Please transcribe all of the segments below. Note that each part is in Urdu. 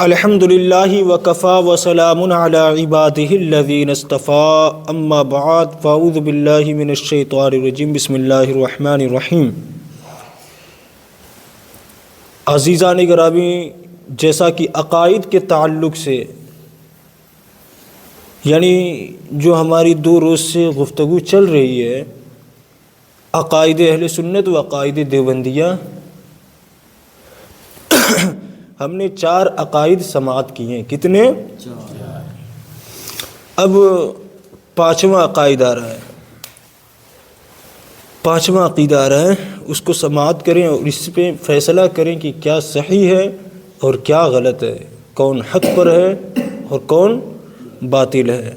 الحمدللہ وکفا وسلام علی عبادہ الذین اصطفیٰ اما بعد فاعوذ باللہ من الشیطان الرجیم بسم اللہ الرحمن الرحیم۔ عزیزان گرامی، جیسا کہ عقائد کے تعلق سے یعنی جو ہماری 2 روز سے گفتگو چل رہی ہے، عقائد اہل سنت و عقائد دیوبندیہ، ہم نے 4 عقائد سماعت کیے ہیں۔ کتنے؟ 4۔ اب 5واں عقائد آ رہا ہے، 5واں عقیدہ آ رہا ہے، اس کو سماعت کریں اور اس پہ فیصلہ کریں کہ کیا صحیح ہے اور کیا غلط ہے، کون حق پر ہے اور کون باطل ہے۔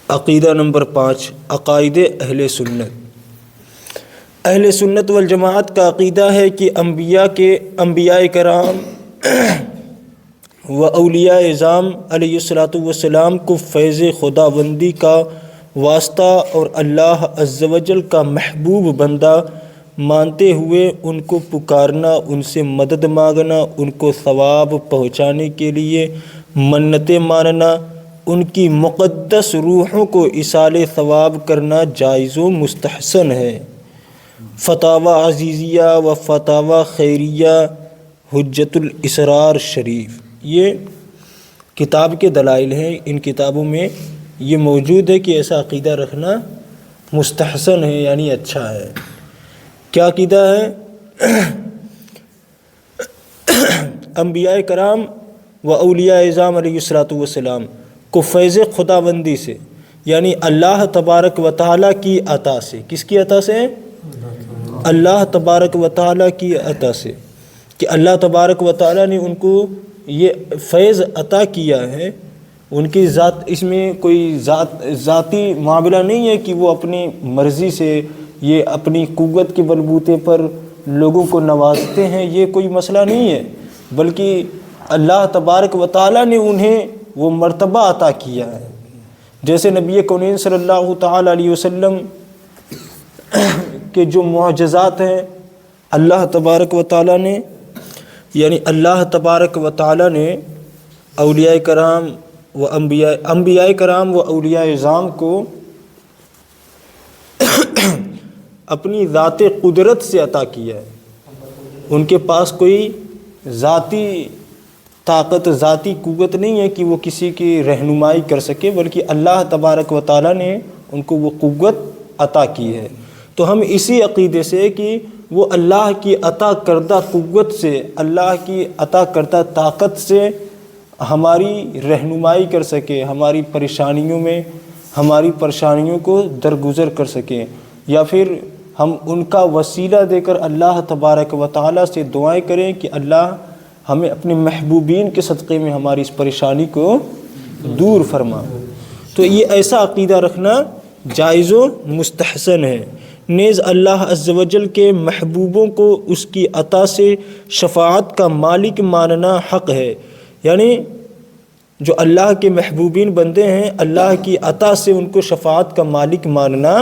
عقیدہ نمبر 5، عقائد اہل سنت۔ اہل سنت والجماعت کا عقیدہ ہے کہ انبیاء کرام و اولیاء اعظام علیہ الصلاۃ والسلام کو فیض خداوندی کا واسطہ اور اللہ عز و جل کا محبوب بندہ مانتے ہوئے ان کو پکارنا، ان سے مدد مانگنا، ان کو ثواب پہنچانے کے لیے منتیں ماننا، ان کی مقدس روحوں کو ایصال ثواب کرنا جائز و مستحسن ہے۔ فتاوی عزیزیہ و فتاوی خیریہ حجت الاسرار شریف، یہ کتاب کے دلائل ہیں۔ ان کتابوں میں یہ موجود ہے کہ ایسا عقیدہ رکھنا مستحسن ہے، یعنی اچھا ہے۔ کیا عقیدہ ہے؟ انبیاء کرام و اولیاء اعظام علیہ الصلاۃ والسلام کو فیض خداوندی سے، یعنی اللہ تبارک و تعالیٰ کی عطا سے، کس کی عطا سے؟ اللہ تبارک و تعالیٰ کی عطا سے، کہ اللہ تبارک و تعالیٰ نے ان کو یہ فیض عطا کیا ہے۔ ان کی ذات، اس میں کوئی ذاتی معاملہ نہیں ہے کہ وہ اپنی مرضی سے، یہ اپنی قوت کے بلبوتے پر لوگوں کو نوازتے ہیں، یہ کوئی مسئلہ نہیں ہے، بلکہ اللہ تبارک و تعالیٰ نے انہیں وہ مرتبہ عطا کیا ہے۔ جیسے نبی کونین صلی اللہ تعالیٰ علیہ وسلم کہ جو معجزات ہیں اللہ تبارک و تعالیٰ نے، یعنی اللہ تبارک و تعالیٰ نے اولیاء کرام و انبیاء کرام و اولیاء اعظام کو اپنی ذات قدرت سے عطا کیا ہے۔ ان کے پاس کوئی ذاتی طاقت، ذاتی قوت نہیں ہے کہ وہ کسی کی رہنمائی کر سکے، بلکہ اللہ تبارک و تعالیٰ نے ان کو وہ قوت عطا کی ہے۔ تو ہم اسی عقیدے سے کہ وہ اللہ کی عطا کردہ قوت سے، اللہ کی عطا کردہ طاقت سے ہماری رہنمائی کر سکے، ہماری پریشانیوں میں ہماری پریشانیوں کو درگزر کر سکیں، یا پھر ہم ان کا وسیلہ دے کر اللہ تبارک و تعالیٰ سے دعائیں کریں کہ اللہ ہمیں اپنے محبوبین کے صدقے میں ہماری اس پریشانی کو دور فرما۔ تو یہ ایسا عقیدہ رکھنا جائز و مستحسن ہے۔ نیز اللہ عز و جل کے محبوبوں کو اس کی عطا سے شفاعت کا مالک ماننا حق ہے، یعنی جو اللہ کے محبوبین بندے ہیں، اللہ کی عطا سے ان کو شفاعت کا مالک ماننا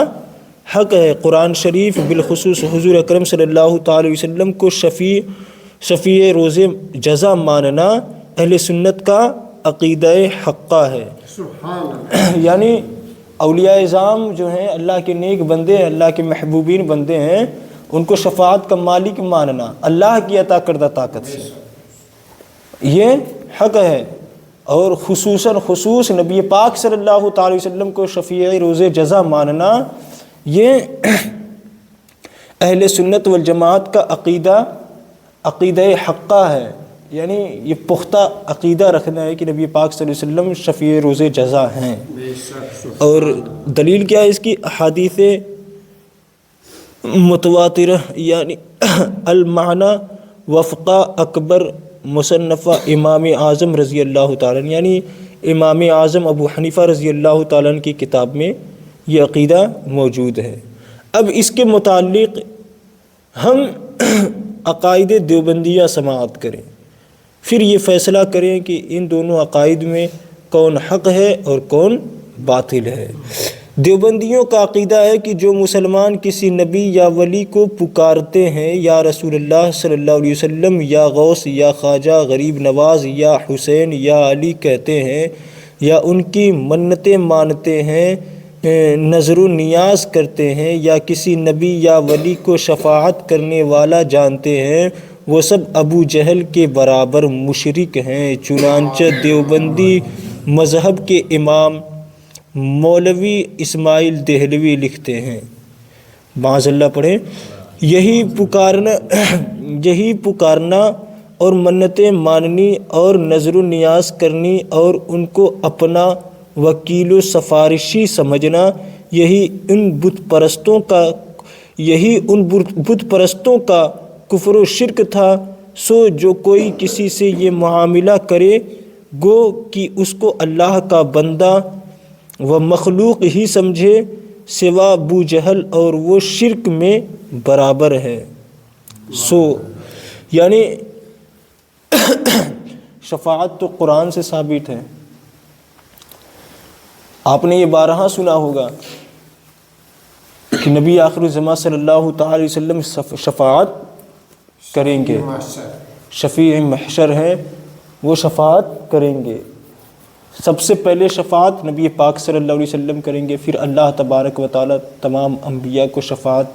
حق ہے۔ قرآن شریف بالخصوص حضور اکرم صلی اللہ تعالی علیہ وسلم کو شفیع روز جزا ماننا اہل سنت کا عقیدہ حقہ ہے۔ یعنی اولیاء اعظام جو ہیں اللہ کے نیک بندے ہیں، اللہ کے محبوبین بندے ہیں، ان کو شفاعت کا مالک ماننا اللہ کی عطا کردہ طاقت سے یہ حق ہے۔ اور خصوص نبی پاک صلی اللہ تعالی وسلم کو شفیع روز جزا ماننا یہ اہل سنت والجماعت کا عقیدہ حقہ ہے، یعنی یہ پختہ عقیدہ رکھنا ہے کہ نبی پاک صلی اللہ علیہ وسلم شفیع روز جزا ہیں۔ اور دلیل کیا ہے اس کی؟ احادیث متواترہ، یعنی المعنی وفقہ اکبر مصنفہ امام اعظم رضی اللہ تعالیٰ، یعنی امام اعظم ابو حنیفہ رضی اللہ تعالیٰ کی کتاب میں یہ عقیدہ موجود ہے۔ اب اس کے متعلق ہم عقائد دیوبندیہ سماعت کریں، پھر یہ فیصلہ کریں کہ ان دونوں عقائد میں کون حق ہے اور کون باطل ہے۔ دیوبندیوں کا عقیدہ ہے کہ جو مسلمان کسی نبی یا ولی کو پکارتے ہیں یا رسول اللہ صلی اللہ علیہ وسلم یا غوث یا خواجہ غریب نواز یا حسین یا علی کہتے ہیں یا ان کی منتیں مانتے ہیں، نظر و نیاز کرتے ہیں یا کسی نبی یا ولی کو شفاعت کرنے والا جانتے ہیں، وہ سب ابو جہل کے برابر مشرک ہیں۔ چنانچہ دیوبندی مذہب کے امام مولوی اسماعیل دہلوی لکھتے ہیں، معاذ اللہ پڑھیں، یہی پکارنا اور منتیں ماننی اور نظر و نیاز کرنی اور ان کو اپنا وکیل و سفارشی سمجھنا، یہی ان بت پرستوں کا کفر و شرک تھا۔ سو جو کوئی کسی سے یہ معاملہ کرے گو کہ اس کو اللہ کا بندہ و مخلوق ہی سمجھے سوا ابو جہل، اور وہ شرک میں برابر ہے۔ یعنی شفاعت تو قرآن سے ثابت ہے۔ آپ نے یہ بارہا سنا ہوگا کہ نبی آخر الزمان صلی اللہ تعالی علیہ وسلم شفاعت کریں گے، شفیع محشر ہیں، وہ شفاعت کریں گے۔ سب سے پہلے شفاعت نبی پاک صلی اللہ علیہ وسلم کریں گے، پھر اللہ تبارک و تعالی تمام انبیاء کو شفاعت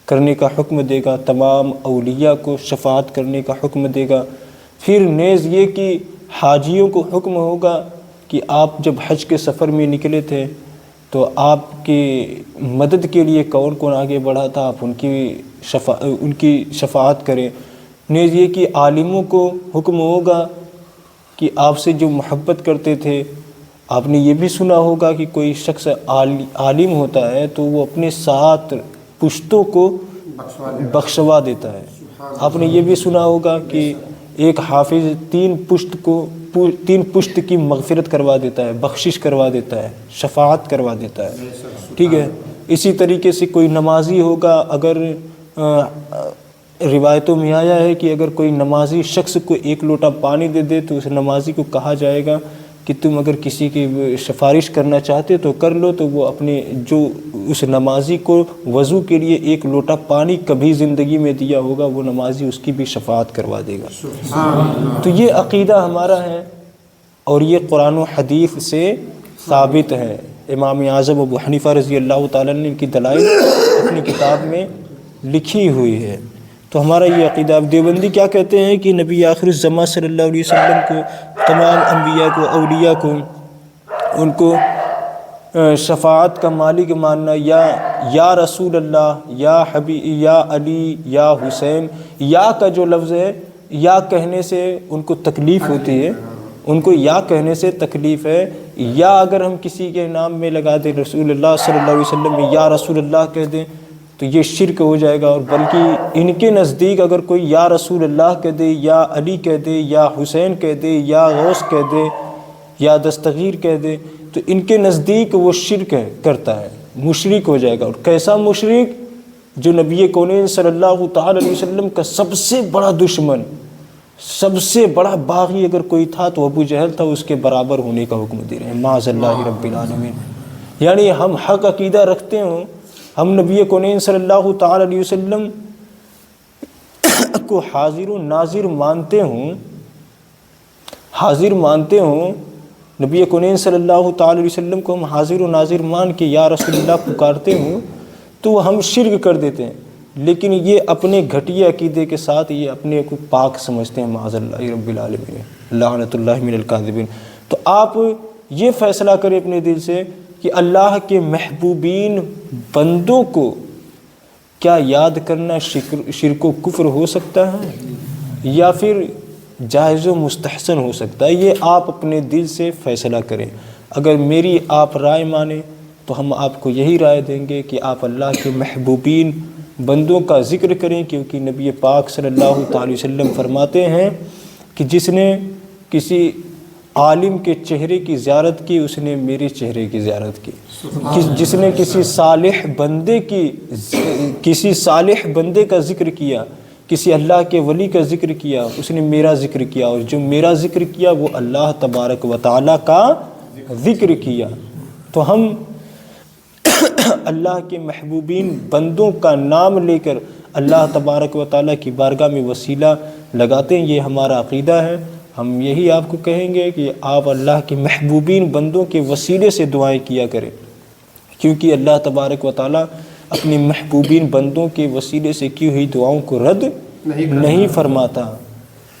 کرنے کا حکم دے گا، تمام اولیاء کو شفاعت کرنے کا حکم دے گا۔ پھر نیز یہ کہ حاجیوں کو حکم ہوگا کہ آپ جب حج کے سفر میں نکلے تھے تو آپ کی مدد کے لیے کون کون آگے بڑھا تھا، آپ ان کی شفاعت کریں۔ نیز یہ کہ عالموں کو حکم ہوگا کہ آپ سے جو محبت کرتے تھے، آپ نے یہ بھی سنا ہوگا کہ کوئی شخص عالم ہوتا ہے تو وہ اپنے 7 پشتوں کو بخشوا دیتا ہے۔ آپ نے یہ بھی سنا ہوگا کہ ایک حافظ 3 پشت کی مغفرت کروا دیتا ہے، بخشش کروا دیتا ہے، شفاعت کروا دیتا ہے، ٹھیک ہے۔ اسی طریقے سے کوئی نمازی ہوگا، اگر روایتوں میں آیا ہے کہ اگر کوئی نمازی شخص کو 1 لوٹا پانی دے دے تو اس نمازی کو کہا جائے گا کہ تم اگر کسی کی سفارش کرنا چاہتے تو کر لو، تو وہ اپنے جو اس نمازی کو وضو کے لیے 1 لوٹا پانی کبھی زندگی میں دیا ہوگا وہ نمازی اس کی بھی شفاعت کروا دے گا۔ تو یہ عقیدہ ہمارا ہے اور یہ قرآن و حدیث سے ثابت ہے۔ امام اعظم ابو حنیفہ رضی اللہ تعالیٰ نے ان کی دلائل اپنی کتاب میں لکھی ہوئی ہے۔ تو ہمارا یہ عقیدہ۔ اب دیوبندی کیا کہتے ہیں کہ نبی آخر الزمان صلی اللہ علیہ وسلم کو، تمام انبیاء کو، اولیاء کو، ان کو شفاعت کا مالک ماننا، یا رسول اللہ، یا حبیب، یا علی، یا حسین، یا کا جو لفظ ہے، یا کہنے سے ان کو تکلیف ہوتی ہے، ان کو یا کہنے سے تکلیف ہے، یا اگر ہم کسی کے نام میں لگا دیں رسول اللہ صلی اللہ علیہ وسلم میں یا رسول اللہ کہہ دیں تو یہ شرک ہو جائے گا۔ اور بلکہ ان کے نزدیک اگر کوئی یا رسول اللہ کہہ دے، یا علی کہہ دے، یا حسین کہہ دے، یا غوث کہہ دے، یا دستگیر کہہ دے تو ان کے نزدیک وہ شرک کرتا ہے، مشرک ہو جائے گا۔ اور کیسا مشرک؟ جو نبی کونین صلی اللہ تعالی علیہ وسلم کا سب سے بڑا دشمن، سب سے بڑا باغی اگر کوئی تھا تو ابو جہل تھا، اس کے برابر ہونے کا حکم دے رہے ہیں، معاذ اللہ رب العالمین۔ یعنی ہم حق عقیدہ رکھتے ہوں، ہم نبی کونین صلی اللہ تعالی علیہ وسلم کو حاضر و ناظر مانتے ہوں، نبی کونین صلی اللہ تعالی علیہ وسلم کو ہم حاضر و ناظر مان کے یا رسول اللہ پکارتے ہوں تو ہم شرک کر دیتے ہیں، لیکن یہ اپنے گھٹیا عقیدے کے ساتھ یہ اپنے کو پاک سمجھتے ہیں، معاذ اللہ رب العالمین، لعنت اللہ من الکاذبین۔ تو آپ یہ فیصلہ کریں اپنے دل سے کہ اللہ کے محبوبین بندوں کو کیا یاد کرنا شرک و کفر ہو سکتا ہے یا پھر جائز و مستحسن ہو سکتا ہے؟ یہ آپ اپنے دل سے فیصلہ کریں۔ اگر میری آپ رائے مانیں تو ہم آپ کو یہی رائے دیں گے کہ آپ اللہ کے محبوبین بندوں کا ذکر کریں، کیونکہ نبی پاک صلی اللہ تعالی وسلم فرماتے ہیں کہ جس نے کسی عالم کے چہرے کی زیارت کی اس نے میرے چہرے کی زیارت کی، جس نے کسی صالح بندے کا ذکر کیا، کسی اللہ کے ولی کا ذکر کیا، اس نے میرا ذکر کیا، اور جو میرا ذکر کیا وہ اللہ تبارک و تعالیٰ کا ذکر کیا۔ تو ہم اللہ کے محبوبین بندوں کا نام لے کر اللہ تبارک و تعالیٰ کی بارگاہ میں وسیلہ لگاتے ہیں، یہ ہمارا عقیدہ ہے۔ ہم یہی آپ کو کہیں گے کہ آپ اللہ کے محبوبین بندوں کے وسیلے سے دعائیں کیا کریں، کیونکہ اللہ تبارک و تعالیٰ اپنے محبوبین بندوں کے وسیلے سے کی ہوئی دعاؤں کو رد نہیں فرماتا۔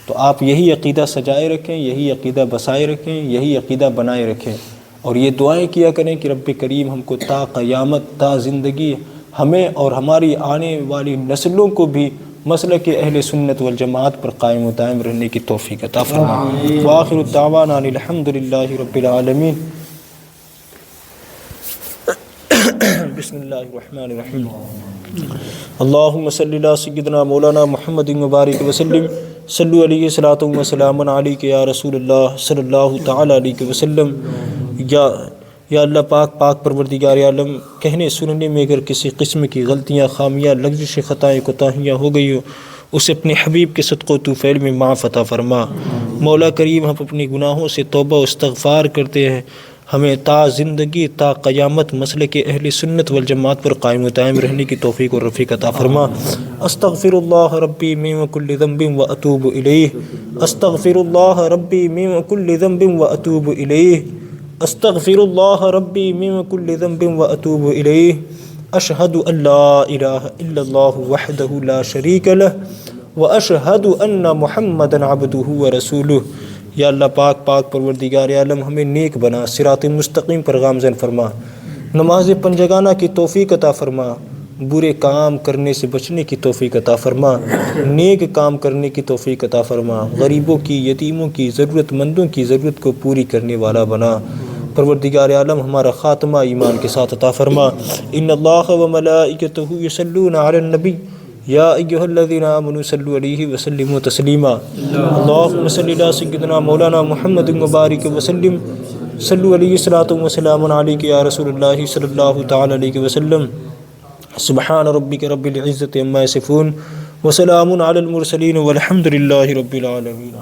تو آپ یہی عقیدہ سجائے رکھیں، یہی عقیدہ بسائے رکھیں، یہی عقیدہ بنائے رکھیں، اور یہ دعائیں کیا کریں کہ رب کریم ہم کو تا قیامت، تا زندگی، ہمیں اور ہماری آنے والی نسلوں کو بھی مسلک اہل سنت والجماعت پر قائم و دائم رہنے کی توفیق عطا فرمائے۔ وآخر الدعوانا الحمد للہ رب العالمین۔ بسم اللہ الرحمن الرحیم۔ اللہم صلی علی سیدنا مولانا محمد مبارک وسلم، صلو علیہ الصلاۃ والسلام علیک یا رسول اللہ صلی اللہ تعالی علیہ وسلم۔ یا اللہ پاک پروردگار عالم، کہنے سننے میں اگر کسی قسم کی غلطیاں، خامیاں، لغزش، خطائیں، کوتاہیاں ہو گئی ہو، اسے اپنے حبیب کے صدقہ و طفیل میں معاف عطا فرما۔ مولا کریم، ہم اپنے گناہوں سے توبہ و استغفار کرتے ہیں، ہمیں تا زندگی، تا قیامت مسلک اہل سنت والجماعت پر قائم و دائم رہنے کی توفیق و رفیق عطا فرما۔ استغفر اللہ ربی من کل ذنب و اتوب الیہ، استغفر اللہ ربی من کل ذنب و اتوب الیہ، استغفر اللہ ربی من کل ذنب و اتوب الیہ، اشہد ان لا الہ الا اللہ وحدہ لا شریک لہ واشہد ان محمدا عبدہ ورسولہ۔ یا اللہ پاک پروردگار عالم، ہمیں نیک بنا، صراط مستقیم پر گامزن فرما، نماز پنجگانہ کی توفیق عطا فرما، برے کام کرنے سے بچنے کی توفیق عطا فرما، نیک کام کرنے کی توفیق عطا فرما، غریبوں کی، یتیموں کی، ضرورت مندوں کی ضرورت کو پوری کرنے والا بنا۔ پروردگار عالم، ہمارا خاتمہ ایمان کے ساتھ عطا فرما۔ ان اللہ و ملائکتہ یصلون علی النبی یا ایھا الذین آمنوا صلوا علیہ وسلموا تسلیما۔ اللہم صلی علی سیدنا مولانا محمد مبارک وسلم، صلوا علیہ الصلاۃ والسلام علیک یا رسول اللہ صلی اللہ تعالی علیہ وسلم۔ سبحان ربک رب العزۃ عما یصفون وسلام علی المرسلین والحمد للہ رب العالمین۔